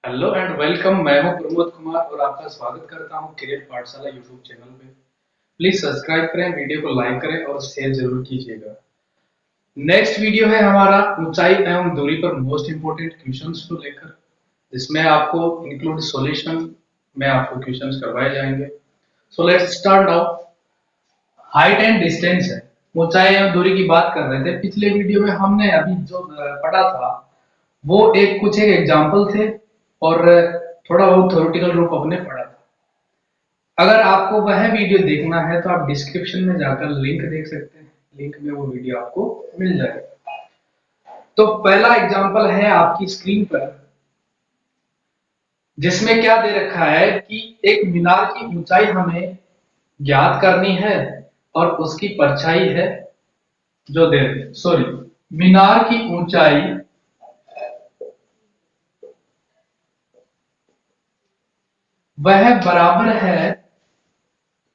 Hello and welcome. मैं हूं प्रमोद कुमार और आपका स्वागत करता हूं क्रिएट पाठशाला यूट्यूब चैनल पे। प्लीज सब्सक्राइब करें, वीडियो को लाइक करें और शेयर जरूर कीजिएगा। नेक्स्ट वीडियो है हमारा ऊंचाई एवं दूरी पर मोस्ट इंपोर्टेंट क्वेश्चंस को लेकर, जिसमें आपको इंक्लूड सॉल्यूशन में आपको क्वेश्चंस करवाए जाएंगे। So let's start now. Height and distance है, ऊंचाई एवं दूरी की बात कर रहे थे। पिछले वीडियो में हमने अभी जो पढ़ा था वो कुछ एक एग्जाम्पल थे और थोड़ा बहुत थ्योरेटिकल रूप अपने पढ़ा था। अगर आपको वह वीडियो देखना है तो आप डिस्क्रिप्शन में जाकर लिंक देख सकते हैं, लिंक में वो वीडियो आपको मिल जाएगा। तो पहला एग्जाम्पल है आपकी स्क्रीन पर, जिसमें क्या दे रखा है कि एक मीनार की ऊंचाई हमें ज्ञात करनी है और उसकी परछाई है जो दे सॉरी मीनार की ऊंचाई वह बराबर है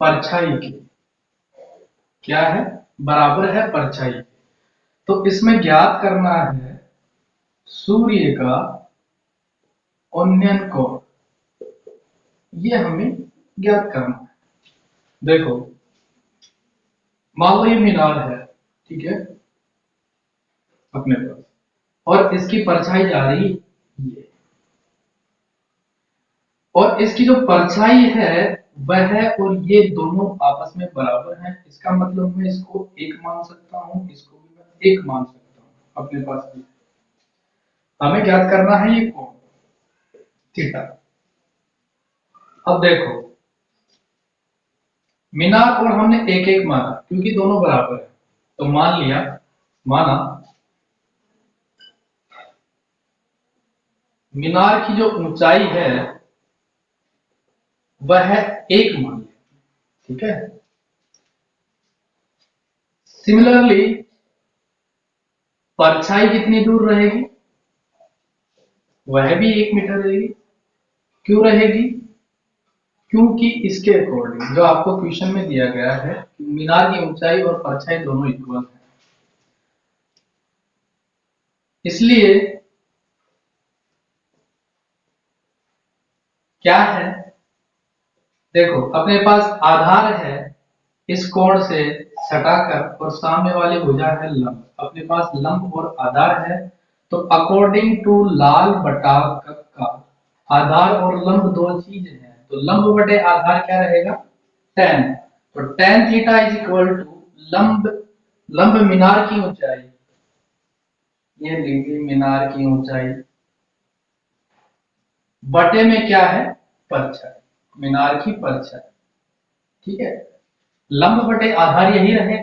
परछाई की। क्या है? बराबर है परछाई। तो इसमें ज्ञात करना है सूर्य का उन्नयन कोण, ये हमें ज्ञात करना है। देखो, मान लो ये मीनार है, ठीक है, अपने पास, और इसकी परछाई जा रही ये, और इसकी जो परछाई है वह और ये दोनों आपस में बराबर हैं। इसका मतलब मैं इसको एक मान सकता हूं, इसको भी मैं एक मान सकता हूं, अपने पास भी। हमें ज्ञात करना है ये कोण थीटा। अब देखो, मीनार कोण हमने एक एक माना क्योंकि दोनों बराबर है, तो मान लिया, माना मीनार की जो ऊंचाई है वह एक मान लिया, ठीक है। सिमिलरली परछाई कितनी दूर रहेगी? वह भी 1 मीटर रहेगी। क्यों रहेगी? क्योंकि इसके अकॉर्डिंग जो आपको क्वेश्चन में दिया गया है, मीनार की ऊंचाई और परछाई दोनों इक्वल है, इसलिए क्या है, देखो अपने पास आधार है इस कोण से सटाकर और सामने वाली भुजा है लंब। अपने पास लंब और आधार है, तो अकॉर्डिंग टू लाल बटा का आधार और लंब दो चीज है, तो लंब बटे आधार क्या रहेगा? tan। तो tan theta is equal to लंब, लंब मीनार की ऊंचाई, ये लीजिए मीनार की ऊंचाई, बटे में क्या है? परछाई, मीनार की परछाई, ठीक है। लंब बटे आधार यही रहे,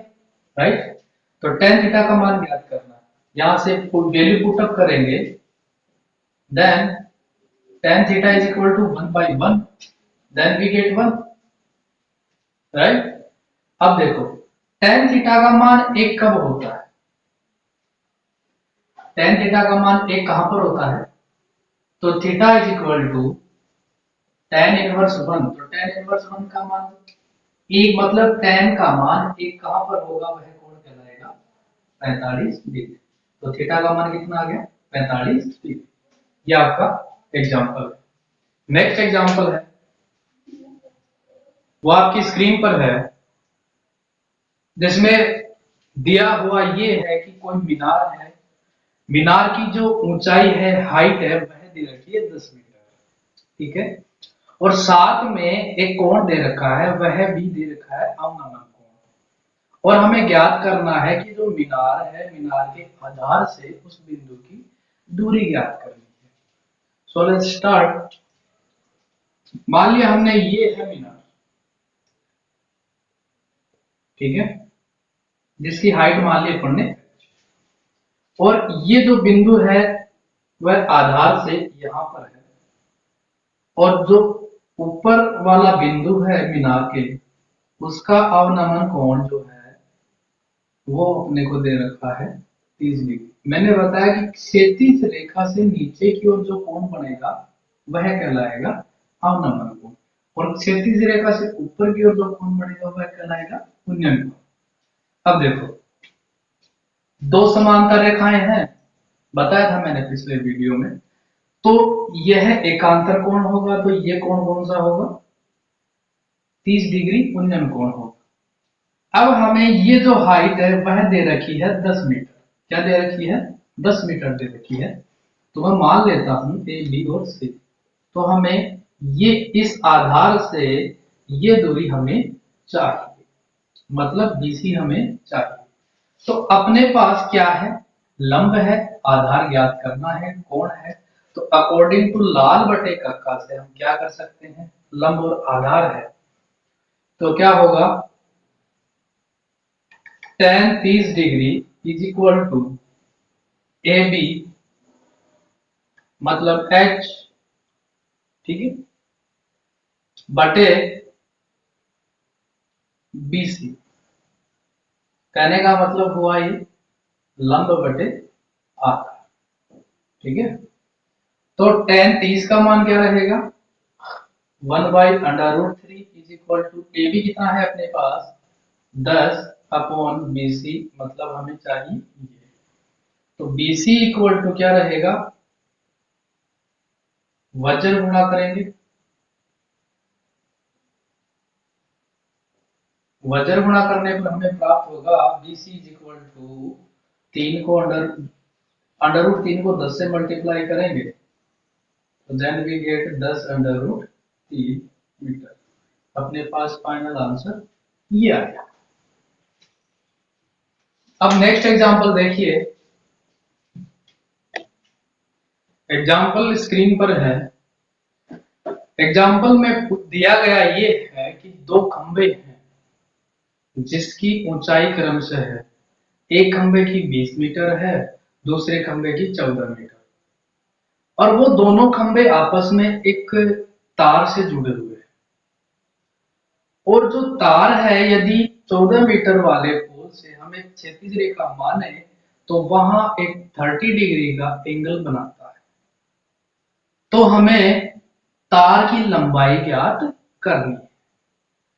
राइट। तो tan थीटा का मान ज्ञात करना, यहां से वैल्यू पुटअप करेंगे, then tan theta is equal to 1/1, then we get 1, right. अब देखो tan थीटा का मान एक कब होता है? tan थीटा का मान एक कहां पर होता है? तो theta is equal to tan inverse 1। तो tan इनवर्स 1 का मान एक, मतलब tan का मान एक कहां पर होगा? वह कोण कहलाएगा 45 डिग्री। तो थीटा का मान कितना आ गया? 45 डिग्री। ये आपका एग्जांपल है। नेक्स्ट एग्जांपल है, वो आपकी स्क्रीन पर है, जिसमें दिया हुआ ये है कि कोई मीनार है, मीनार की जो ऊंचाई है, हाइट है, वह दे रखी है 10 मीटर, ठीक है, और साथ में एक कोण दे रखा है, वह भी दे रखा है अवनमन कोण। और हमें ज्ञात करना है कि जो मीनार है, मीनार के आधार से उस बिंदु की दूरी ज्ञात करनी है। So let's start. मान लिया हमने ये है मीनार, ठीक है, जिसकी हाइट मान ली अपन ने, और ये जो बिंदु है वह आधार से यहां पर है, और जो ऊपर वाला बिंदु है मीनार के, उसका अवनमन कोण जो है वो अपने को दे रखा है 30 डिग्री। मैंने बताया कि क्षैतिज रेखा से नीचे की ओर जो कोण बनेगा वह कहलाएगा अवनमन कोण। और क्षैतिज रेखा से ऊपर की ओर जो कोण बढ़ेगा वह कहलाएगा उन्नयन कोण। अब देखो, दो समांतर रेखाएं हैं, बताया था मैंने पिछले वीडियो में। तो यह एकांतर कोण होगा, तो यह कोण कौन सा होगा? 30 डिग्री उन्नयन कोण होगा। अब हमें ये जो हाइट है वह दे रखी है 10 मीटर। क्या दे रखी है? 10 मीटर दे रखी है। तो मैं मान लेता हूं ए, बी और सी। तो हमें ये इस आधार से ये दूरी हमें चाहिए, मतलब बीसी हमें चाहिए। तो अपने पास क्या है? लंब है, आधार ज्ञात करना है, कोण है। तो अकॉर्डिंग टू लाल बटे कक्का से हम क्या कर सकते हैं? लंब और आधार है, तो क्या होगा? tan 30 degree is equal to A B मतलब h, ठीक है, बटे बी सी। कहने का मतलब हुआ ये लंब बटे आधार, ठीक है। तो tan 30 का मान क्या रहेगा? 1/√3 is equal to A B कितना है अपने पास? 10 अपॉन बी सी, मतलब हमें चाहिए ये। तो बी सी इक्वल टू क्या रहेगा? वज्र गुणा करेंगे, वज्र गुणा करने पर हमें प्राप्त होगा B C is equal to 3 को अंडर रूट 3 को 10 से मल्टीप्लाई करेंगे तो देन वी गेट 10√3 मीटर। अपने पास फाइनल आंसर ये आया। अब नेक्स्ट एग्जांपल देखिए। एग्जांपल स्क्रीन पर है। एग्जांपल में दिया गया ये है कि दो खंबे हैं जिसकी ऊंचाई क्रमशः है, एक खंबे की 20 मीटर है, दूसरे खंबे की 14 मीटर, और वो दोनों खंबे आपस में एक तार से जुड़े हुए हैं। और जो तार है यदि 14 मीटर वाले पोल से हम एक क्षैतिज रेखा माने तो वहां एक 30 डिग्री का एंगल बनाता है। तो हमें तार की लंबाई ज्ञात करनी है।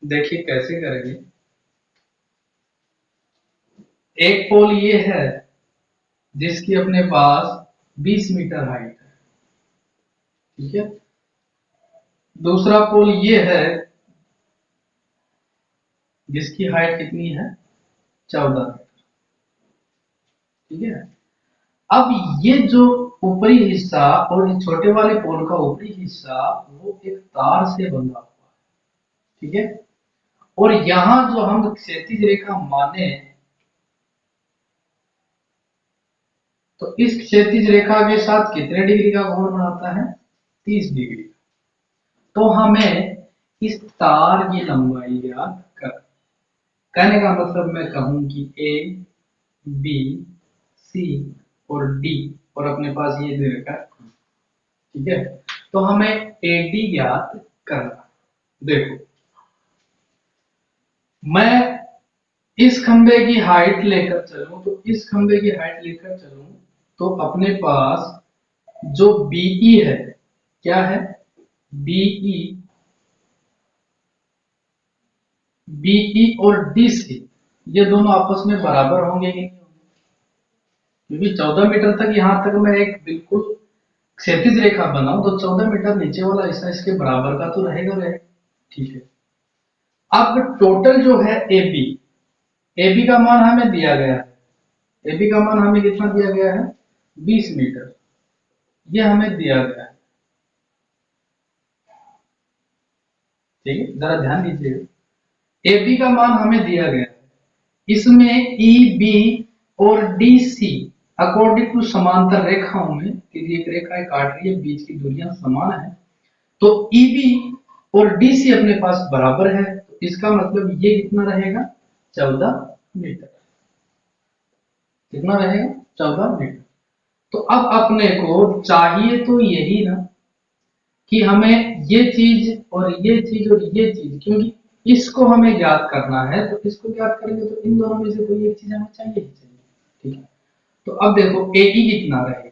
देखिए कैसे करेंगे। एक पोल ये है जिसकी अपने पास 20 मीटर हाइट है, ठीक है। दूसरा पोल ये है जिसकी हाइट कितनी है? 14 मीटर, ठीक है। अब ये जो ऊपरी हिस्सा और ये छोटे वाले पोल का ऊपरी हिस्सा वो एक तार से बंधा हुआ है, ठीक है। और यहां जो हम क्षैतिज रेखा माने तो इस क्षैतिज रेखा के साथ कितने डिग्री का कोण बनाता है? 30 डिग्री। तो हमें इस तार की लंबाई ज्ञात कर, कहने का मतलब मैं कहूं कि ए बी सी और डी और अपने पास ये दे रखा है, ठीक है। तो हमें एडी ज्ञात करना। देखो मैं इस खंबे की हाइट लेकर चलूं तो इस खंबे की हाइट लेकर चलूं तो अपने पास जो बीई है, क्या है? बीई, बीई और डीसी ये दोनों आपस में बराबर होंगे कि नहीं होंगे? क्योंकि 14 मीटर तक यहां तक मैं एक बिल्कुल क्षैतिज रेखा बनाऊं तो 14 मीटर नीचे वाला हिस्सा इसके बराबर का तो रहेगा, ठीक है। अब टोटल जो है एबी, एबी का मान हमें दिया गया है। एबी का मान हमें कितना दिया गया है? 20 मीटर, ये हमें दिया गया है, ठीक है। जरा ध्यान दीजिएगा, एबी का मान हमें दिया गया है। इसमें ई बी और डी सी अकॉर्डिंग टू समांतर रेखाओं में यदि एक रेखा काट रही है, बीच की दूरियां समान है, तो ई बी और डी सी अपने पास बराबर है। तो इसका मतलब ये कितना रहेगा? 14 मीटर। कितना रहेगा? 14 मीटर। तो अब अपने को चाहिए तो यही ना कि हमें ये चीज और ये चीज और ये चीज, क्योंकि इसको हमें ज्ञात करना है तो इसको ज्ञात करेंगे तो इन दोनों में से कोई एक चीज हमें चाहिए ही चाहिए, ठीक है। तो अब देखो एई कितना रहेगा?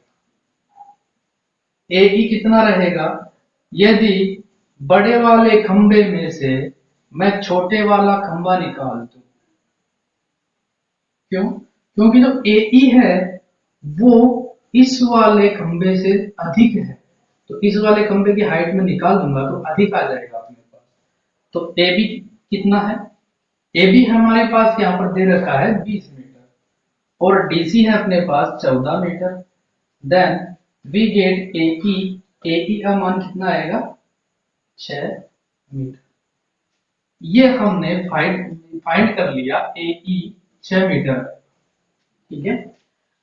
एई कितना रहेगा? यदि बड़े वाले खंबे में से मैं छोटे वाला खंबा निकाल दूं। क्यों? क्योंकि जो AE है वो इस वाले खंबे से अधिक है, तो इस वाले खंबे की हाइट में निकाल दूंगा तो अधिक आ जाएगा अपने पास। तो AB कितना है? AB हमारे पास यहाँ पर दे रखा है 20 मीटर और DC है अपने पास 14 मीटर। Then we get AE। AE का मान कितना आएगा? 6 मीटर। ये हमने फाइंड कर लिया AE 6 मीटर। ठीक है,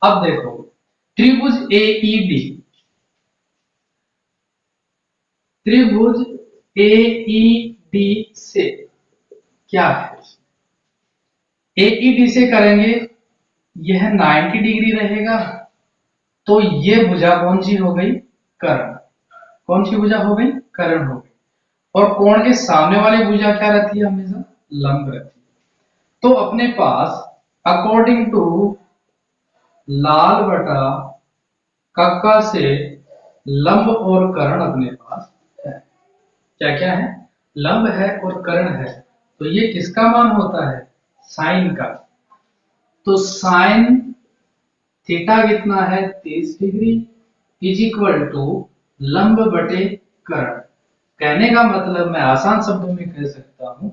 अब देखो त्रिभुज AED, त्रिभुज AED से क्या है? AED से करेंगे, यह 90 डिग्री रहेगा, तो ये भुजा कौन सी हो गई? कर्ण। कौन सी भुजा हो गई? कर्ण हो गई। और कोण के सामने वाली भुजा क्या रहती है? हमेशा लंब रहती है। तो अपने पास अकॉर्डिंग टू लाल बटा कक्का से लंब और कर्ण अपने पास है। क्या क्या है? लंब है और कर्ण है। तो ये किसका मान होता है? साइन का। तो साइन थीटा कितना है? 30 डिग्री इज इक्वल टू लंब बटे कर्ण। कहने का मतलब मैं आसान शब्दों में कह सकता हूं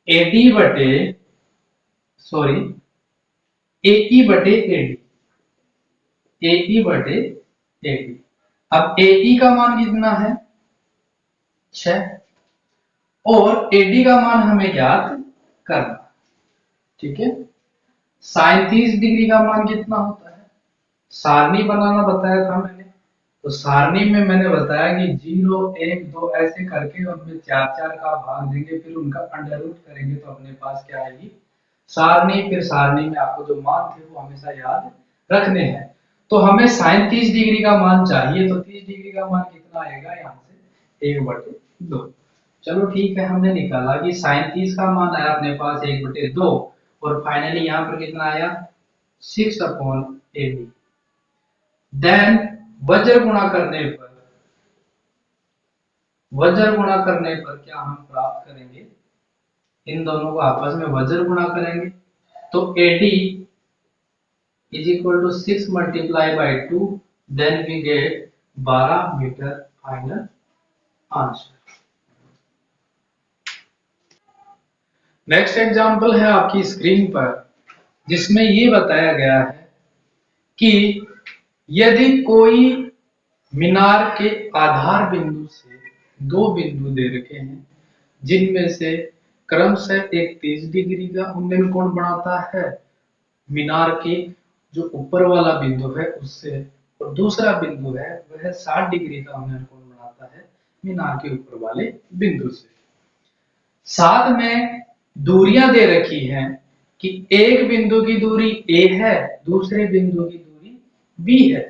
एडी बटे सॉरी AE बटे AD, AE बटे AD। अब AE का मान कितना है? 6 और AD का मान हमें ज्ञात करना। ठीक है, साइन 30 डिग्री का मान कितना होता है? सारणी बनाना बताया था मैंने, तो सारणी में मैंने बताया कि 0 1 2 ऐसे करके उनमें 4 4 का भाग देंगे, फिर उनका अंडर रूट करेंगे तो अपने पास क्या आएगी? सारणी। फिर सारणी में आपको जो मान थे वो हमेशा याद रखने हैं। तो हमें साइन 30 डिग्री का मान चाहिए, तो 30 डिग्री का मान कितना आएगा? यहाँ से 1/2। चलो ठीक है, हमने निकाला कि साइन 30 का मान आया अपने पास 1/2 और फाइनली यहाँ पर कितना आया? 6/AB। देन वज्र गुणा करने पर, वज्र गुणा करने पर क्या हम प्राप्त करेंगे? इन दोनों को आपस में वज्र गुणा करेंगे तो AD is equal to 6 multiplied by 2, then we get 12 metre final answer. Next example है आपकी स्क्रीन पर, जिसमें ये बताया गया है कि यदि कोई मीनार के आधार बिंदु से दो बिंदु दे रखे हैं, जिनमें से क्रमशः एक 30 डिग्री का उन्नयन कोण बनाता है मीनार के जो ऊपर वाला बिंदु है उससे, और दूसरा बिंदु है वह 60 डिग्री का उन्नयन कोण बनाता है मीनार के ऊपर वाले बिंदु से। साथ में दूरियां दे रखी हैं कि एक बिंदु की दूरी A है, दूसरे बिंदु की दूरी B है।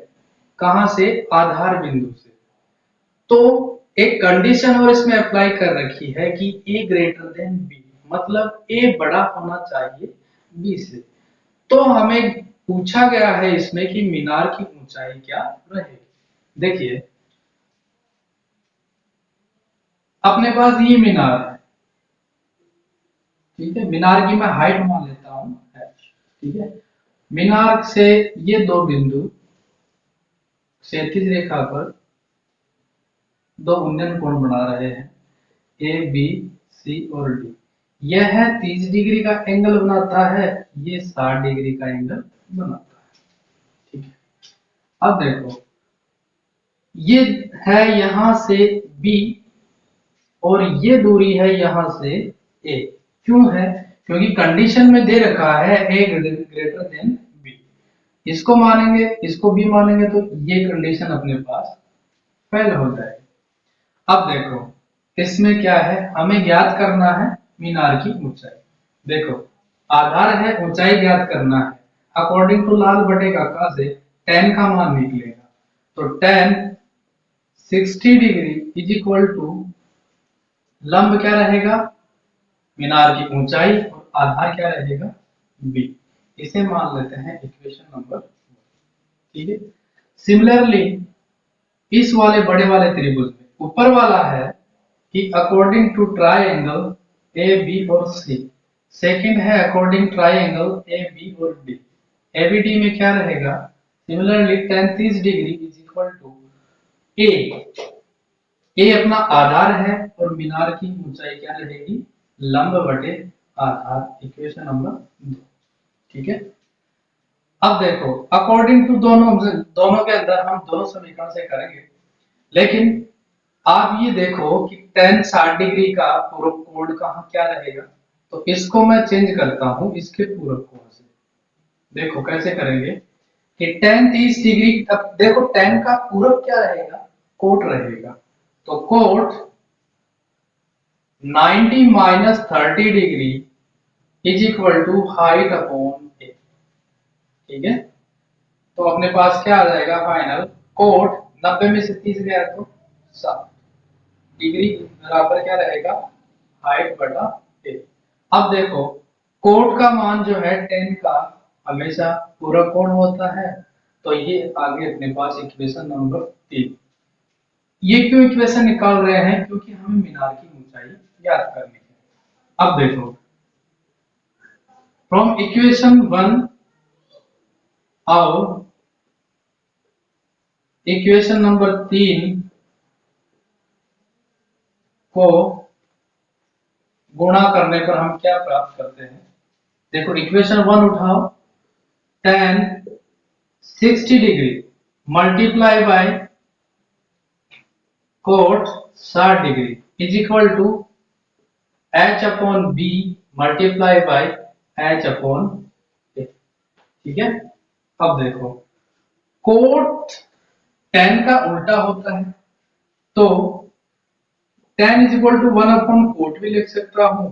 कहां से? आधार बिंदु से। तो एक कंडीशन और इसमें अप्लाई कर रखी है कि A ग्रेटर देन B, मतलब A बड़ा होना चाहिए B से। तो हमें पूछा गया है इसमें कि मीनार की ऊंचाई क्या रहेगी। देखिए अपने पास ये मीनार है, ठीक है, मीनार की मैं हाइट मान लेता हूं h, ठीक है। मीनार से ये दो बिंदु क्षैतिज रेखा पर दो उन्नयन कोण बना रहे हैं ABC और D। यह 30 डिग्री का एंगल बनाता है, ये 60 डिग्री का एंगल बनाता है। ठीक है, अब देखो ये है यहां से B और ये दूरी है यहां से A। क्यों है? क्योंकि कंडीशन में दे रखा है A ग्रेटर देन B। इसको मानेंगे, इसको भी मानेंगे तो ये कंडीशन अपने पास फेल हो जाएगी। अब देखो इसमें क्या है, हमें ज्ञात करना है मीनार की ऊंचाई। देखो आधार है, ऊंचाई ज्ञात करना है। अकॉर्डिंग टू लाल बटे काका से tan का मान निकलेगा, तो tan 60 degree is equal to लंब क्या रहेगा? मीनार की ऊंचाई, और आधार क्या रहेगा? B। इसे मान लेते हैं इक्वेशन नंबर 1। ठीक है, सिमिलरली इस वाले बड़े वाले त्रिभुज में ऊपर वाला है कि according to triangle A B और सी। सेकंड है अकॉर्डिंग ट्राइंगल ए बी और डी। ए बी डी में क्या रहेगा? Similarly tan 30 degree is equal to A. A अपना आधार है और मीनार की ऊंचाई क्या रहेगी? लंब बटे आधार। Equation number 2। ठीक है। अब देखो अकॉर्डिंग टू दोनों के अंदर हम दोनों समीकरण से करेंगे, लेकिन आप ये देखो कि tan 60 डिग्री का पूरक कोण कहाँ क्या रहेगा, तो इसको मैं चेंज करता हूं इसके पूरक कोण से। देखो कैसे करेंगे कि tan 30 डिग्री, अब देखो tan का पूरक क्या रहेगा? कोट रहेगा। तो cot 90 minus 30 degree is equal to height upon A. ठीक है। तो अपने पास क्या आ जाएगा फाइनल? कोट 90 में से 30 गया तो 7 डिग्री बराबर क्या रहेगा? हाइट बटा ए। अब देखो कोट का मान जो है 10 का हमेशा पूरक कोण होता है, तो ये आगे अपने पास इक्वेशन नंबर 3। ये क्यों इक्वेशन निकाल रहे हैं? क्योंकि हमें मीनार की ऊंचाई ज्ञात करनी है। अब देखो फ्रॉम इक्वेशन 1 और इक्वेशन नंबर 3 को गुणा करने पर हम क्या प्राप्त करते हैं? देखो इक्वेशन 1 उठाओ, tan 60 degree multiply by cot 60 degree is equal to h upon b multiply by h upon a। ठीक है। अब देखो कोट tan का उल्टा होता है, तो tan is equal to 1 upon cot भी लिख सकता हूं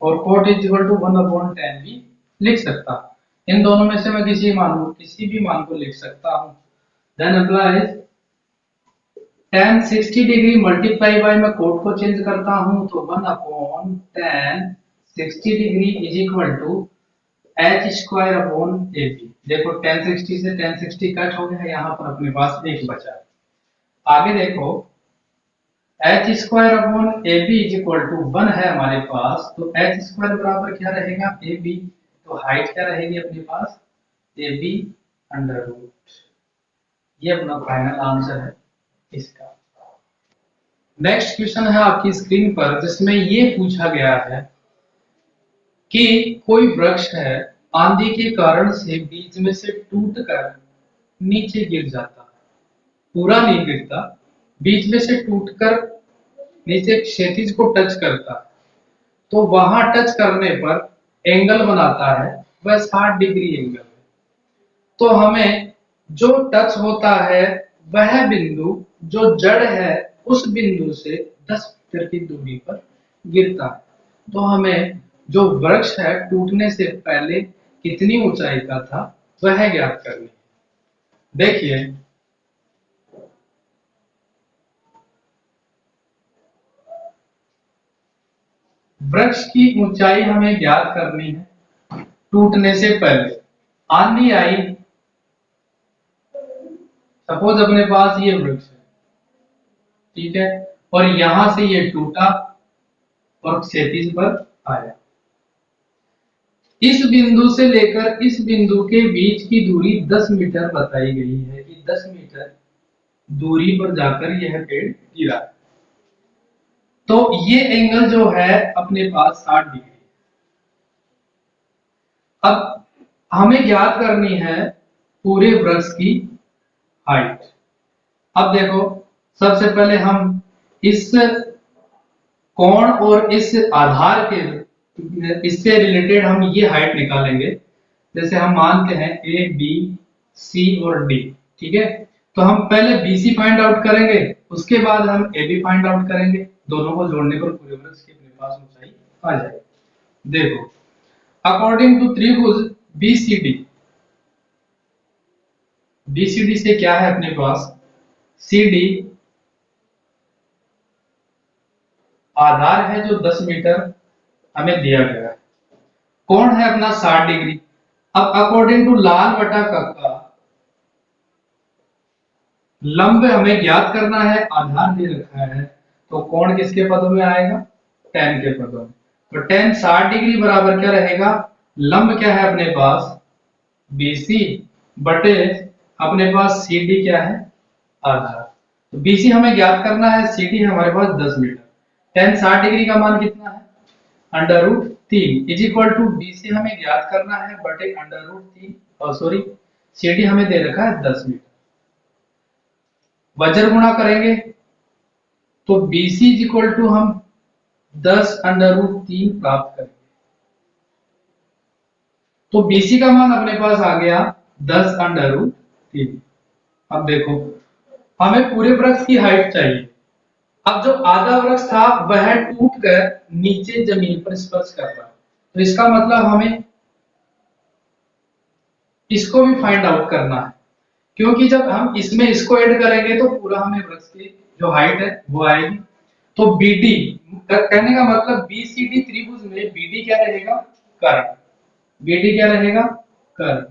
और cot is equal to 1 upon tan भी लिख सकता हूं। इन दोनों में से मैं किसी भी मान को लिख सकता हूं। Then applies tan 60 degree multiply by मैं कोट को चेंज करता हूं, तो 1 upon tan 60 degree is equal to h square upon ab। देखो tan 60 से tan 60 कट हो गया, यहां पर अपने पास एक बचा। आगे देखो h square upon ab is equal to 1 है हमारे पास, तो h स्क्वायर बराबर क्या रहेगा? ab। तो हाइट क्या रहेगी अपने पास? ab under root. ये अपना फाइनल आंसर है इसका। नेक्स्ट क्वेश्चन है आपकी स्क्रीन पर, जिसमें ये पूछा गया है कि कोई वृक्ष है, आंधी के कारण से बीच में से टूटकर नीचे गिर जाता है। पूरा नहीं गिरता, बीच में से टूटकर नीचे क्षैतिज को टच करता है, तो वहां टच करने पर एंगल बनाता है, वह 60 डिग्री एंगल है। तो हमें जो टच होता है वह बिंदु जो जड़ है उस बिंदु से 10 मीटर की दूरी पर गिरता है। तो हमें जो वृक्ष है टूटने से पहले कितनी ऊंचाई का था वह ज्ञात करनी है। देखिए वृक्ष की ऊंचाई हमें ज्ञात करनी है टूटने से पहले। आंधी आई, सपोज अपने पास ये वृक्ष है, ठीक है, और यहां से ये टूटा और क्षैतिज पर आया। इस बिंदु से लेकर इस बिंदु के बीच की दूरी 10 मीटर बताई गई है कि 10 मीटर दूरी पर जाकर यह पेड़ गिरा। तो ये एंगल जो है अपने पास 60 डिग्री। अब हमें ज्ञात करनी है पूरे वृक्ष की हाइट। अब देखो सबसे पहले हम इस कोण और इस आधार के इससे रिलेटेड हम ये हाइट निकालेंगे। जैसे हम मानते हैं ए बी सी और डी, ठीक है, तो हम पहले BC फाइंड आउट करेंगे, उसके बाद हम AB फाइंड आउट करेंगे। दोनों को जोड़ने पर पूरे वृक्ष की अपने पास ऊंचाई आ जाएगी। देखो अकॉर्डिंग टू त्रिभुज BCD, BCD से क्या है अपने पास? CD आधार है जो 10 मीटर हमें दिया गया है, कोण है अपना 60 डिग्री। अब अकॉर्डिंग टू लाल बटा कक्का लंब हमें ज्ञात करना है, आधार दे रखा है, तो कोण किसके पदों में आएगा, tan के पदों में। तो tan 60 डिग्री बराबर क्या रहेगा, लंब क्या है अपने पास BC बटे अपने पास CD क्या है, आधार। तो BC हमें ज्ञात करना है, CD है हमारे पास 10 मीटर। tan 60 डिग्री का मान कितना है, √3 इज इक्वल टू BC हमें ज्ञात करना है बटे √3, और सॉरी CD हमें दे रखा है 10 मीटर। वज्र गुणा करेंगे तो BC इज इक्वल टू हम 10√3 प्राप्त करेंगे। तो BC का मान अपने पास आ गया 10√3। अब देखो हमें पूरे वृक्ष की हाइट चाहिए। अब जो आधा वृक्ष था वह टूटकर नीचे जमीन पर स्पर्श कर रहा है, तो इसका मतलब हमें इसको भी फाइंड आउट करना है, क्योंकि जब हम इसमें इसको ऐड करेंगे तो पूरा हमें वृक्ष की जो हाइट है वो आएगी। तो BD कहने का मतलब BCD त्रिभुज में BD क्या रहेगा, कर्ण। BD क्या रहेगा, कर्ण।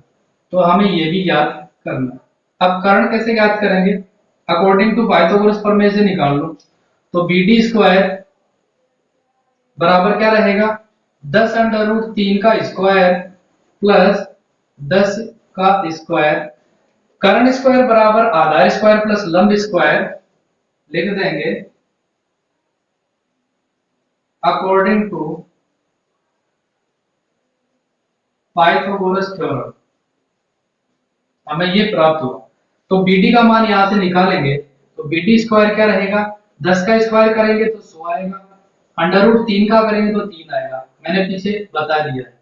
तो हमें ये भी याद करना। अब कर्ण कैसे याद करेंगे, अकॉर्डिंग टू पाइथागोरस प्रमेय से निकाल लो। तो BD स्क्वायर बराबर क्या रहेगा, 10√3 का स्क्वायर प्लस 10 का स्क्वायर। कर्ण स्क्वायर बराबर आधार स्क्वायर प्लस लंब स्क्वायर लिख देंगे अकॉर्डिंग टू पाइथागोरस थ्योरम। हमें ये प्राप्त हुआ। तो BD का मान यहां से निकालेंगे तो BD स्क्वायर क्या रहेगा, 10 का स्क्वायर करेंगे तो 100 आएगा, √3 का करेंगे तो 3 आएगा, मैंने पीछे बता दिया है,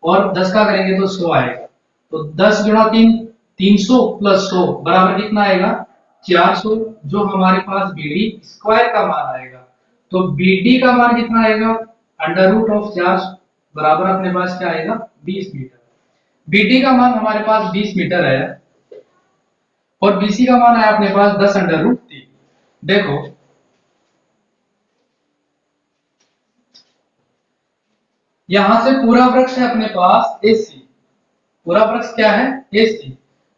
और 10 का करेंगे तो 100 आएगा। तो 10 गुणा 3 300 प्लस 100 बराबर कितना आएगा, 400, जो हमारे पास BD स्क्वायर का मान आएगा। तो BD का मान कितना आएगा, √4 बराबर अपने पास क्या आएगा, 20 मीटर। BD का मान हमारे पास 20 मीटर है और BC का मान आया अपने पास 10√3। देखो यहां से पूरा वृक्ष है अपने पास AC, पूरा वृक्ष क्या है AC,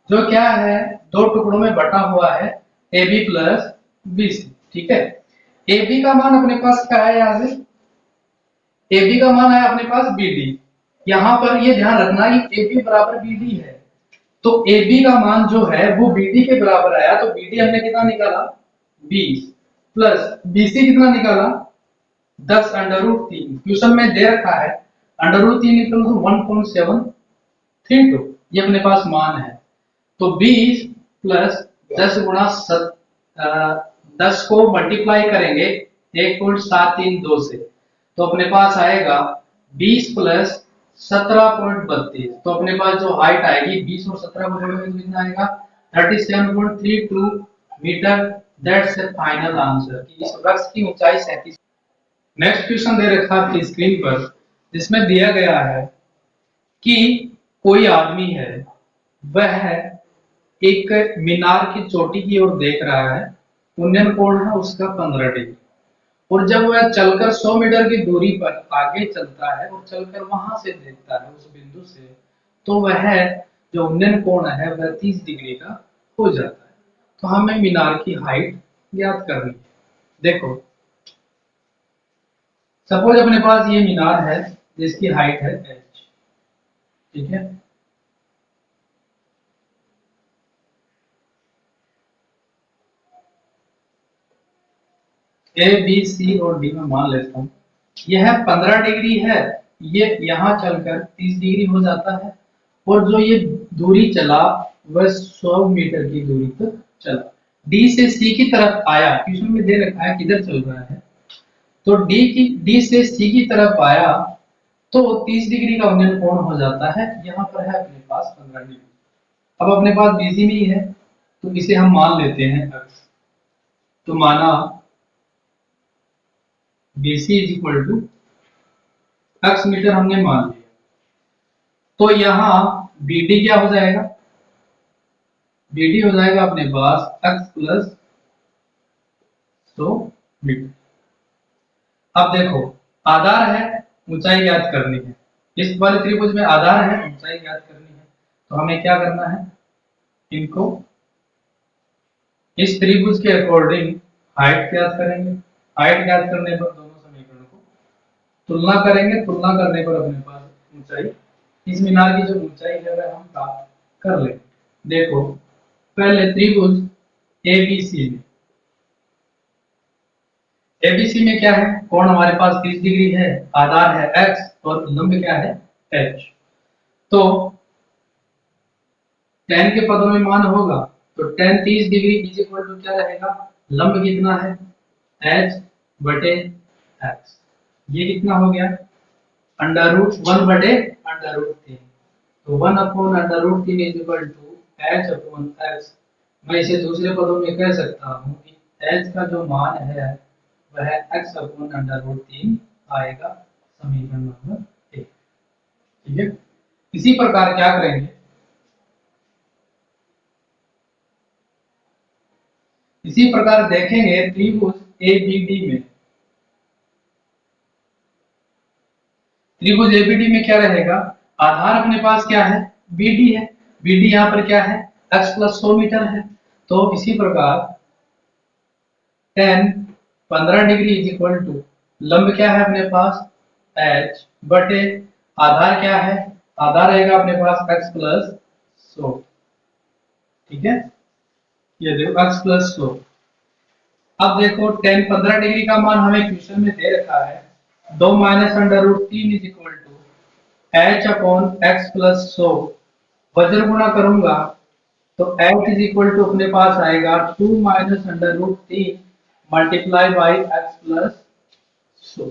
जो क्या है दो टुकड़ों में बटा हुआ है AB प्लस BC, ठीक है। AB का मान अपने पास क्या है, यहां से AB का मान है अपने पास BD। यहां पर ये ध्यान रखना कि AB बराबर BD है, तो AB का मान जो है वो BD के बराबर आया। तो BD हमने कितना निकाला 20 प्लस BC कितना निकाला 10√3। क्वेश्चन में दे रखा है √3 इक्वल टू 1.732, ये अपने पास मान है। तो 20 प्लस 10 गुणा 10 को मल्टीप्लाई करेंगे 1.732 से, तो अपने पास आएगा 20 प्लस 17.32। तो अपने पास जो हाइट आएगी 20 और 17 को जोड़ेंगे तो कितना आएगा 37.32 metre. That's the final answer कि इस वृक्ष की ऊंचाई 37। नेक्स्ट क्वेश्चन दे रखा है स्क्रीन पर, जिसमें दिया गया है कि कोई आदमी है, वह एक मीनार की चोटी की ओर देख रहा है, उन्नयन कोण है उसका 15 डिग्री, और जब वह चलकर 100 मीटर की दूरी पर आगे चलता है और चलकर वहां से देखता है उस बिंदु से, तो वह जो उन्नयन कोण है वह 30 डिग्री का हो जाता है। तो हमें मीनार की हाइट ज्ञात करनी है। देखो सपोज अपने पास ये मीनार है जिसकी हाइट है h, ठीक है। A B C और D में मान लेता हूं यह 15 डिग्री है, ये यहां चलकर 30 डिग्री हो जाता है, और जो ये दूरी चला वह 100 मीटर की दूरी तक चला। D से C की तरफ आया, क्वेश्चन में दे रखा है किधर चल रहा है, तो D से C की तरफ आया तो 30 डिग्री का उन्नयन कोण हो जाता है। यहाँ पर है अपने पास 15 डिग्री। अब अपने पास BC नहीं है तो इसे हम मान लेते हैं x। तो माना BC is equal to x metre हमने मान लिया, तो यहाँ BD क्या हो जाएगा, BD हो जाएगा अपने पास x प्लस 100 मीटर। अब देखो आधार है, ऊंचाई ज्ञात करनी है, इस वाले त्रिभुज में आधार है, ऊंचाई ज्ञात करनी है, तो हमें क्या करना है, इनको इस त्रिभुज के अकॉर्डिंग हाइट ज्ञात करेंगे। हाइट ज्ञात करने पर दोनों समीकरणों को तुलना करेंगे, तुलना करने पर अपने पास ऊंचाई, इस मीनार की जो ऊंचाई है वह हम प्राप्त कर लेंगे। देखो पहले त्रिभुज एबीसी में, एबीसी में क्या है, कोण हमारे पास 30 डिग्री है, आधार है x और लंब क्या है h। तो tan के पदों में मान होगा तो tan 30 degree is equal to क्या रहेगा, लंब कितना है h बटे x, ये कितना हो गया अंडर रूट 1 बटे अंडर रूट 3। तो 1 upon under root 3 is equal to h upon x। मैं इसे दूसरे पदों में कह सकता हूँ कि h का जो मान है वह x अपॉन अंडर रूट 3 आएगा, समीकरण नंबर 1। ठीक है, इसी प्रकार क्या करेंगे, इसी प्रकार देखेंगे त्रिभुज एबीडी में, त्रिभुज एबीडी में क्या रहेगा, आधार अपने पास क्या है बीडी है, बीडी यहाँ पर क्या है x प्लस 100 मीटर है। तो इसी प्रकार tan 15 degree is equal to लंब क्या है अपने पास h बटे आधार क्या है, आधार रहेगा अपने पास x प्लस 100। ठीक है, ये देखो x प्लस 100। अब देखो tan 15 डिग्री का मान हमें क्वेश्चन में दे रखा है 2 minus under root 3 is equal to h upon x plus 100, वज्र गुणा करूंगा तो h इज इक्वल टू अपने पास आएगा 2 minus under root 3 multiply by x plus 100।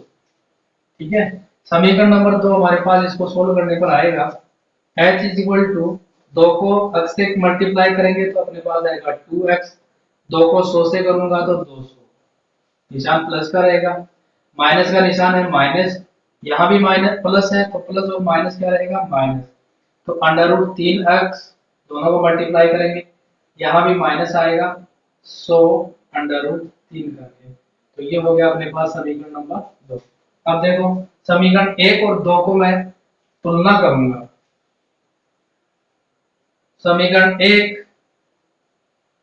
ठीक है, समीकरण नंबर 2 हमारे पास, इसको सोल्व करने पर आएगा h इज इक्वल टू 2 को x से मल्टीप्लाई करेंगे तो अपने पास आएगा 2x, 2 को 100 से करूंगा तो 200, निशान प्लस का रहेगा, माइनस का निशान है माइनस, यहाँ भी माइनस प्लस है तो प्लस और माइनस क्या रहेगा माइनस, तो अंडर रूट 3x दोनों को मल्टीप्लाई करेंगे, यहाँ भी माइनस आएगा 100 अंडर रूट 3 करके। तो ये हो गया अपने पास समीकरण नंबर 2। अब देखो समीकरण 1 और 2 को मैं तुलना करूंगा, समीकरण 1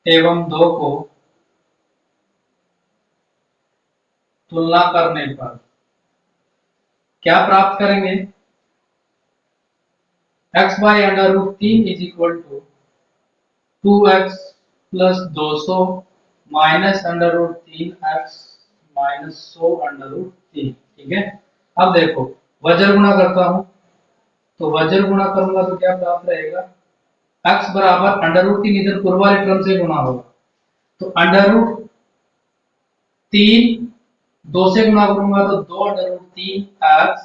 एवं 2 को तुलना करने पर क्या प्राप्त करेंगे, x by under root 3 is equal to 2x plus 200 minus under root 3x minus 100 under root 3। ठीक है, अब देखो वज्र गुणा करता हूं तो वज्र गुणा करूंगा तो क्या प्राप्त रहेगा, x बराबर अंडर रूट 3 इधर पूर्व वाले टर्म से गुणा होगा तो अंडर रूट 3 2 से गुणा करूंगा तो 2 under root 3 x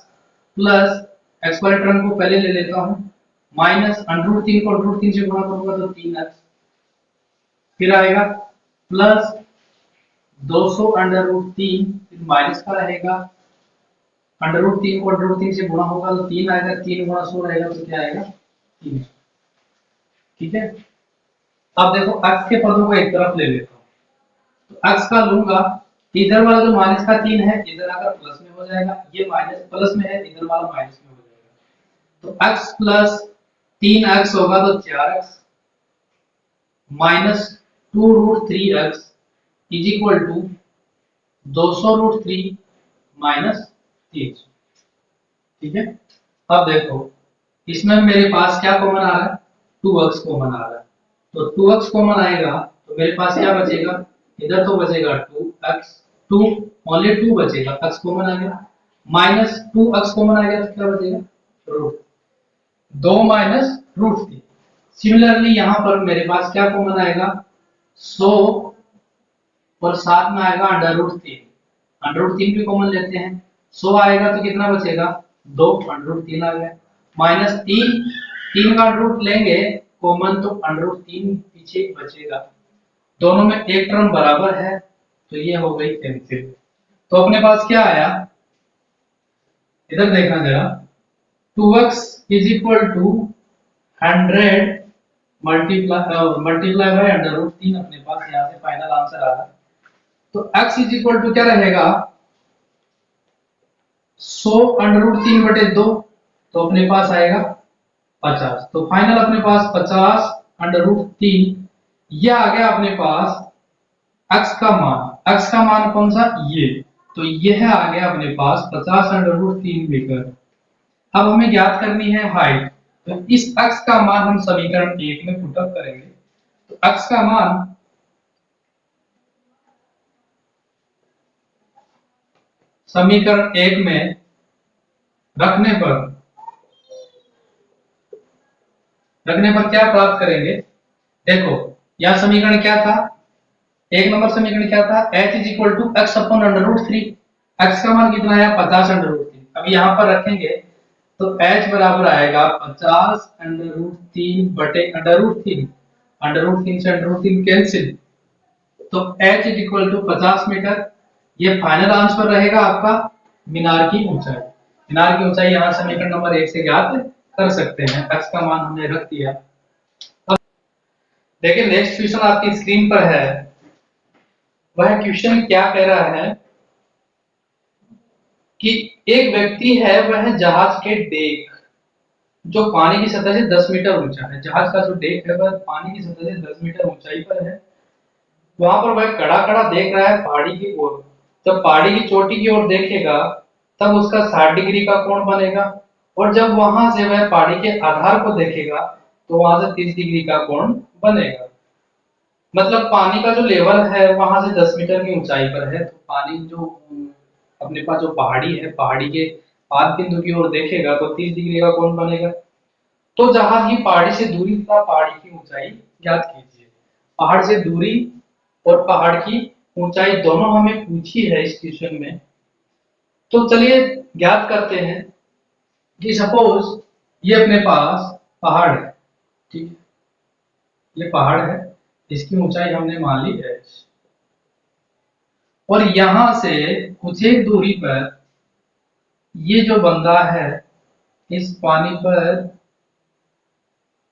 plus x वाले टर्म को पहले ले लेता हूं माइनस अंडर रूट 3 को अंडर रूट 3 से गुणा करूंगा तो 3x, फिर आएगा प्लस 200 अंडर रूट 3, फिर माइनस का रहेगा अंडर रूट 3 को अंडर रूट 3 से गुणा होगा तो 3 आएगा, 3 गुणा 100 रहेगा तो क्या आएगा 3। ठीक है, अब देखो x के पदों को एक तरफ ले लेता हूं तो x का लूंगा, इधर वाला जो माइनस का 3 है इधर आकर प्लस में हो जाएगा, ये माइनस प्लस में है इधर वाला माइनस में हो जाएगा, तो x प्लस 3x होगा तो 4x minus 2 root 3x is equal to 200 root 3 minus 300। ठीक है, अब देखो इसमें मेरे पास क्या कॉमन आ रहा है 2x कॉमन आ रहा है, तो 2x कॉमन आएगा तो मेरे पास क्या बचेगा, इधर तो बचेगा 2x, 2 ओनली 2 बचेगा, x कॉमन आ गया, माइनस 2x कॉमन आ गया तो क्या बचेगा रूट 2 माइनस रूट 3। सिमिलरली यहां पर मेरे पास क्या कॉमन आएगा 100 और साथ में आएगा अंडर रूट 3, अंडर रूट 3 भी कॉमन लेते हैं, 100 आएगा तो कितना बचेगा 2 अंडर रूट 3 आ गया, माइनस 3 का अंडर रूट लेंगे कॉमन तो अंडर रूट 3 पीछे बचेगा, दोनों में एक टर्म बराबर है तो ये हो गई कैंसिल। तो अपने पास क्या आया, इधर देखना जरा 2x is equal to 100 multiply by under root 3, अपने पास यहाँ से फाइनल आंसर आ रहा है। तो x इज इक्वल टू क्या रहेगा 100 अंडर रूट 3 बटे 2, तो अपने पास आएगा 50, तो फाइनल अपने पास 50 अंडर रूट 3, यह आ गया अपने पास x का मान। अक्स का मान कौन सा, ये, तो यह आ गया अपने पास 50√3 मीटर। अब हमें ज्ञात करनी है हाइट, तो इस अक्स का मान हम समीकरण 1 में पुटअप करेंगे। तो अक्स का मान समीकरण 1 में रखने पर क्या प्राप्त करेंगे, देखो यह समीकरण क्या था, 1 नंबर समीकरण क्या था, h is equal to X upon √3। X का मान कितना है, 50√3। अब यहाँ पर रखेंगे तो h बराबर आएगा 50√3 बटे √3। √3 से √3 कैंसिल, तो h is equal to 50 metre. ये फाइनल आंसर रहेगा आपका मीनार की ऊंचाई। मीनार की ऊंचाई यहाँ समीकरण नंबर 1 से ज्ञात कर सकते हैं। x का मान हमने रख दिया। अब देखिए नेक्स्ट क्वेश्चन आपकी स्क्रीन पर है। वह क्वेश्चन क्या कह रहा है कि एक व्यक्ति है, वह जहाज के डेक जो पानी की सतह से 10 मीटर ऊंचा है, जहाज का जो डेक है वह पानी की सतह से 10 मीटर ऊंचाई पर है। वहां पर वह खड़ा खड़ा देख रहा है पहाड़ी की ओर। जब पहाड़ी की चोटी की ओर देखेगा तब उसका 60 डिग्री का कोण बनेगा, और जब वहां से वह पहाड़ी के आधार को देखेगा तो वहां से 30 डिग्री का कोण बनेगा। मतलब पानी का जो लेवल है वहां से 10 मीटर की ऊंचाई पर है, तो पानी जो अपने पास जो पहाड़ी है, पहाड़ी के पाद बिंदु की ओर देखेगा तो 30 डिग्री का कोण बनेगा। तो जहाज की पहाड़ी से दूरी तथा पहाड़ी की ऊंचाई ज्ञात कीजिए। पहाड़ से दूरी और पहाड़ की ऊंचाई दोनों हमें पूछी है इस क्वेश्चन में। तो चलिए ज्ञात करते हैं कि सपोज ये अपने पास पहाड़ है, ठीक है, ये पहाड़ है, इसकी ऊंचाई हमने मान ली है, और यहां से कुछ एक दूरी पर ये जो बंदा है इस पानी पर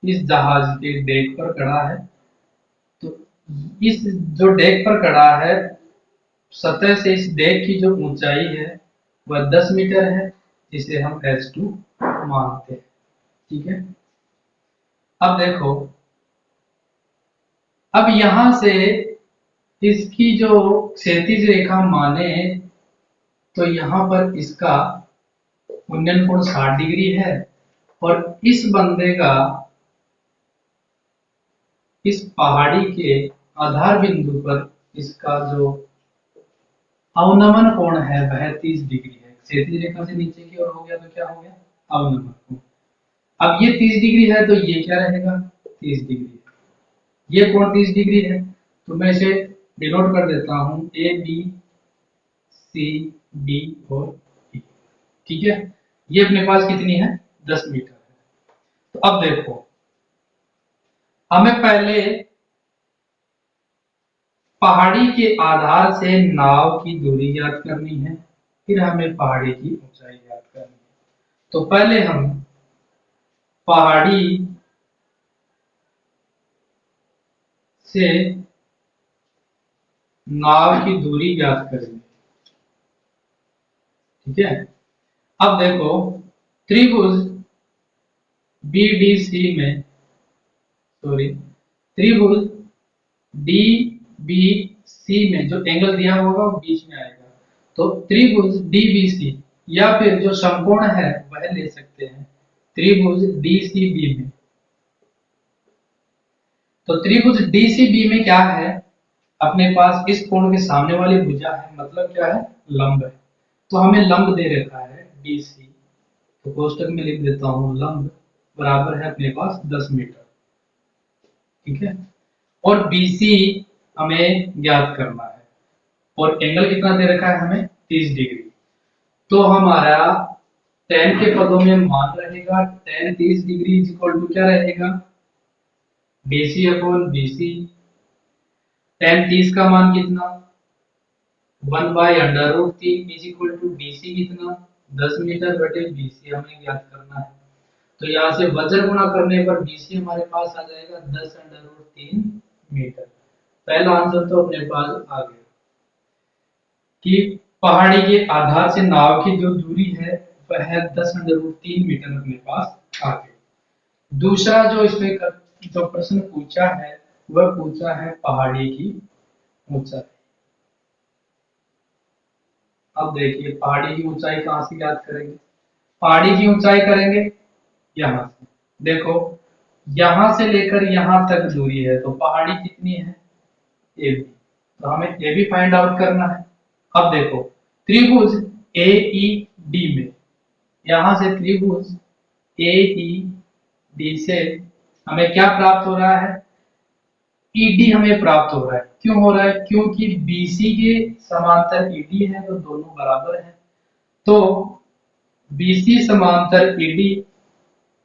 इस जहाज के डेक पर खड़ा है। तो इस जो डेक पर खड़ा है, सतह से इस डेक की जो ऊंचाई है वह 10 मीटर है, जिसे हम h2 मानते हैं, ठीक है। अब देखो, अब यहां से इसकी जो क्षैतिज रेखा माने तो यहां पर इसका उन्नयन कोण 60 डिग्री है, और इस बंदे का इस पहाड़ी के आधार बिंदु पर इसका जो अवनमन कोण है वह 30 डिग्री है। क्षैतिज रेखा से नीचे की ओर हो गया तो क्या हो गया, अवनमन कोण। अब ये 30 डिग्री है तो ये क्या रहेगा, 30 डिग्री। ये कोण 30 डिग्री है, तो मैं इसे डिनोट कर देता हूं ए बी सी डी और ई, ठीक है। ये अपने पास कितनी है, 10 मीटर है। तो अब देखो, हमें पहले पहाड़ी के आधार से नाव की दूरी ज्ञात करनी है, फिर हमें पहाड़ी की ऊंचाई ज्ञात करनी है। तो पहले हम पहाड़ी से नाव की दूरी ज्ञात करेंगे, ठीक है। अब देखो, त्रिभुज बीडीसी में, सॉरी, त्रिभुज डीबीसी में जो एंगल दिया होगा वो बीच में आएगा। तो त्रिभुज डीबीसी या फिर जो समकोण है वह ले सकते हैं त्रिभुज डीसीबी में। तो त्रिभुज डीसीबी में क्या है, अपने पास इस कोण के सामने वाली भुजा है, मतलब क्या है, लंब है। तो हमें लंब दे रखा है डीसी, तो कोष्टक में लिख देता हूं लंब बराबर है अपने पास 10 मीटर, ठीक है। और बीसी हमें ज्ञात करना है, और एंगल कितना दे रखा है हमें, 30 डिग्री। तो हमारा tan के पदों में मान रहेगा tan 30 degree is equal to क्या रहेगा, बीसी अपॉन बीसी। tan 30 का मान कितना, 1/√3 इज इक्वल टू बीसी कितना, 10 मीटर बटे बीसी हमें ज्ञात करना है। तो यहाँ से वजन गुणा करने पर बीसी हमारे पास आ जाएगा 10√3 मीटर। पहला आंसर तो अपने पास आ गया कि पहाड़ी के आधार से नाव की जो दूरी है वह है 10√3 मीटर अपने पास आ गई। दूसरा जो इसमें जो प्रश्न पूछा है वह पूछा है पहाड़ी की ऊंचाई। अब देखिए पहाड़ी की ऊंचाई कहाँ से ज्ञात करेंगे? पहाड़ी की ऊंचाई करेंगे यहाँ से। देखो यहां से लेकर यहां तक दूरी है, तो पहाड़ी कितनी है? A B. तो हमें ए बी फाइंड आउट करना है। अब देखो त्रिभुज ए ई डी में, यहां से त्रिभुज ए ई डी से हमें क्या प्राप्त हो रहा है? ईडी हमें प्राप्त हो रहा है। क्यों हो रहा है? क्योंकि बीसी के समांतर ईडी है, तो दोनों बराबर हैं। तो बीसी समांतर ईडी,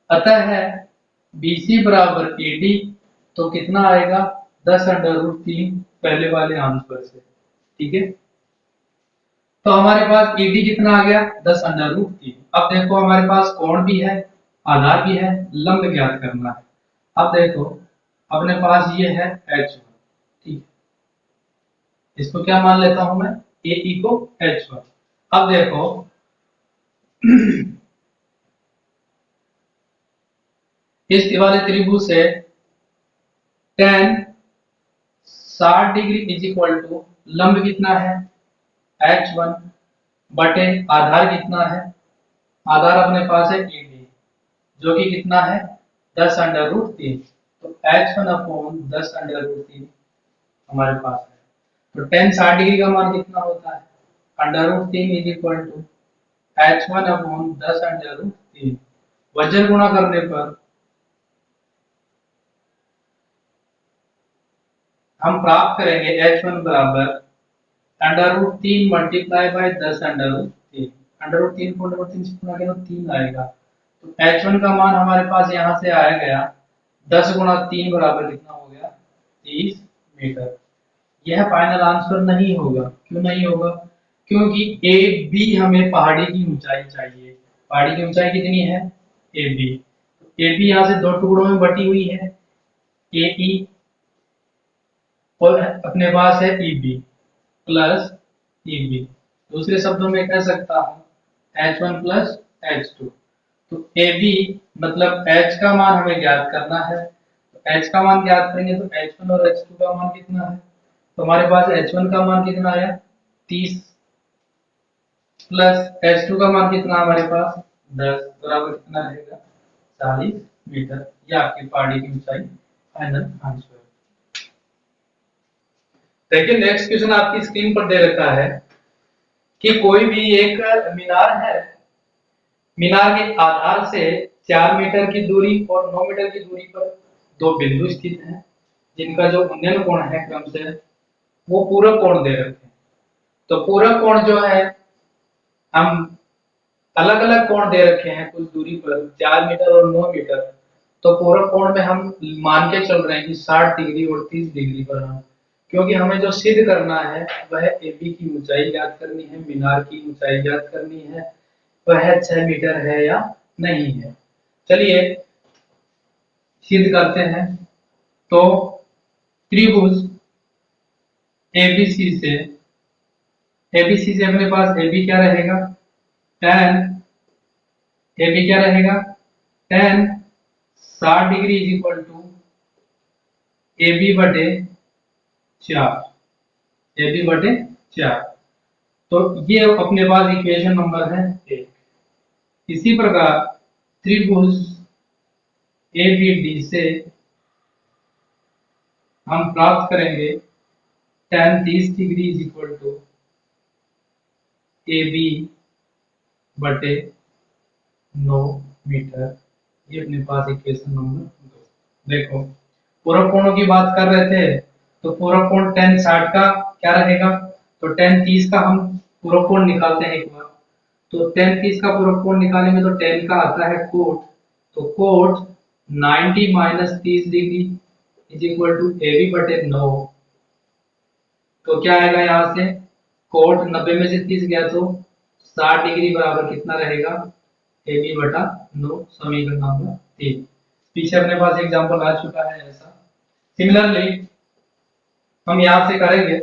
अतः है बीसी बराबर ईडी। तो कितना आएगा? 10√3 पहले वाले आंसर से। ठीक है, तो हमारे पास ईडी कितना आ गया? 10√3। अब देखो हमारे पास कोण भी है, आधार भी है, लंब ज्ञात करना है। अब देखो अपने पास ये है H1। ठीक, इसको क्या मान लेता हूं मैं? ए को H1। अब देखो इस वाले त्रिभुज से tan 60 degree is equal to लंब कितना है? H1 बटे आधार कितना है? आधार अपने पास है ईडी, जो कि कितना है? 10√3। तो H1 अपॉन 10√3 हमारे पास है। तो tan 60 डिग्री का मान कितना होता है? √3 is equal to H1 upon 10√3। वजन गुणा करने पर हम प्राप्त करेंगे H1 बराबर √3 मल्टीप्लाई बाय 10√3। √3 को √3 से गुणा करें तो 3 आएगा। तो H1 का मान हमारे पास यहाँ से आया गया 10 गुणा 3 बराबर कितना हो गया? 30 मीटर। यह फाइनल आंसर नहीं होगा। क्यों नहीं होगा? क्योंकि ए बी हमें पहाड़ी की ऊंचाई चाहिए। पहाड़ी की ऊंचाई कितनी है? A B. ए बी यहाँ से दो टुकड़ों में बटी हुई है, ए ई और अपने पास है E B plus E B. दूसरे शब्दों में कह सकता हूं H1 प्लस H2। तो ए बी मतलब H का मान हमें ज्ञात करना है। तो H का मान ज्ञात करेंगे तो H1 और H2 का मान कितना है? तो हमारे पास H1 का मान कितना आया? 30 प्लस H2 का मान कितना हमारे पास? 10 बराबर कितना रहेगा? 40 मीटर। यह आपकी पहाड़ी की ऊंचाई फाइनल आंसर। देखिए नेक्स्ट क्वेश्चन आपकी स्क्रीन पर दे रखा है कि कोई भी एक मीनार है, मीनार के आधार से 4 मीटर की दूरी और 9 मीटर की दूरी पर दो बिंदु स्थित हैं, जिनका जो उन्नयन कोण है क्रम से वो पूरक कोण दे रखे हैं। तो पूरक कोण जो है हम अलग अलग कोण दे रखे हैं कुछ दूरी पर 4 मीटर और 9 मीटर। तो पूरक कोण में हम मान के चल रहे हैं कि 60 डिग्री और 30 डिग्री पर हम, क्योंकि हमें जो सिद्ध करना है वह एबी की ऊंचाई ज्ञात करनी है, मीनार की ऊंचाई ज्ञात करनी है, वह 6 मीटर है या नहीं है। चलिए सिद्ध करते हैं। तो त्रिभुज एबीसी से, एबीसी से अपने पास एबी क्या रहेगा? tan एबी क्या रहेगा? tan 60 degree is equal to AB बटे 4। एबी बटे 4। तो ये अपने पास इक्वेशन नंबर है 1। इसी प्रकार त्रिभुज एबीडी से हम प्राप्त करेंगे tan 30 degree is equal to A B बटे 9 मीटर। ये अपने पास इक्वेशन नंबर 2। देखो पूरक कोणों की बात कर रहे थे, तो पूरक कोण tan 60 का क्या रहेगा? तो tan 30 का हम पूरक कोण निकालते हैं एक बार। तो tan 30 का पूरक कोण निकालेंगे तो tan का आता है कोट। तो cot 90 minus 30 degree is equal to A B बटे 9। तो क्या आएगा यहाँ से? कोट 90 में से 30 गया तो 60 डिग्री बराबर कितना रहेगा? ए बी बटा 9। समीकरण नंबर 3। पीछे अपने पास एग्जांपल आ चुका है ऐसा। सिमिलरली हम यहाँ से करेंगे।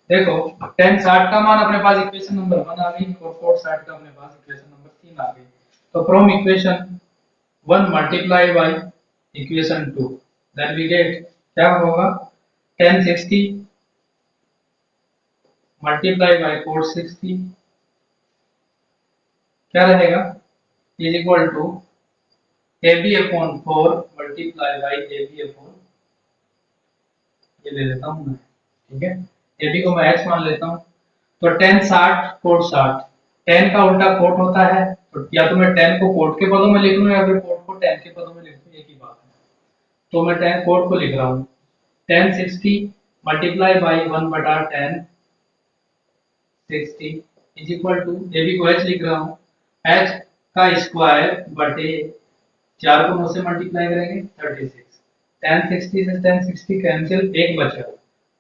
देखो tan 60 का मान अपने पास इक्वेशन नंबर 1 आ गई और कोट 60 का अपने पास इक्वेशन नंबर 3 आ गई। तो from equation 1 multiply by equation 2 then we get क्या होगा? tan 60 मल्टीप्लाई बाय कोट 60 क्या रहेगा, is equal to AB upon 4 multiply by AB upon, ये ले लेता हूँ मैं, ठीक है, AB को मैं h मान लेता हूँ। तो 10 60 कोट 60, 10 का उल्टा कोट होता है, तो या तो मैं 10 को कोट के पदों में लिख लूँ या फिर कोट को 10 के पदों में लिख लूँ, एक ही बात है। तो मैं 10 कोट को लिख रहा हूँ, 10 60 मल्टीप्लाई बाई 1 बटा 10 60 इज इक्वल टू, AB को h लिख रहा हूँ, h का स्क्वायर बटे 4 को 9 से मल्टीप्लाई करेंगे 36, 1060 से 1060 कैंसिल, एक बचा,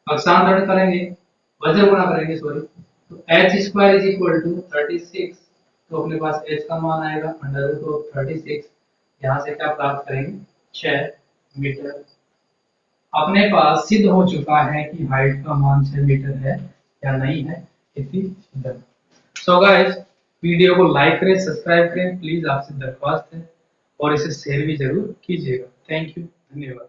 अक्षांश रद्द करेंगे, वज्र गुणा करेंगे सॉरी, तो h square is equal to 36, तो अपने पास h का मान आएगा अंडर रूट ऑफ 36, यहाँ से क्या प्राप्त करेंगे 6 मीटर। अपने पास सिद्ध हो चुका है कि हाइट का मान 6 मीटर है या नहीं है, इसी सिद्ध। सो गाइस, वीडियो को लाइक करें, सब्सक्राइब करें, प्लीज आपसे दरख्वास्त है, और इसे शेयर भी जरूर कीजिएगा। थैंक यू, धन्यवाद।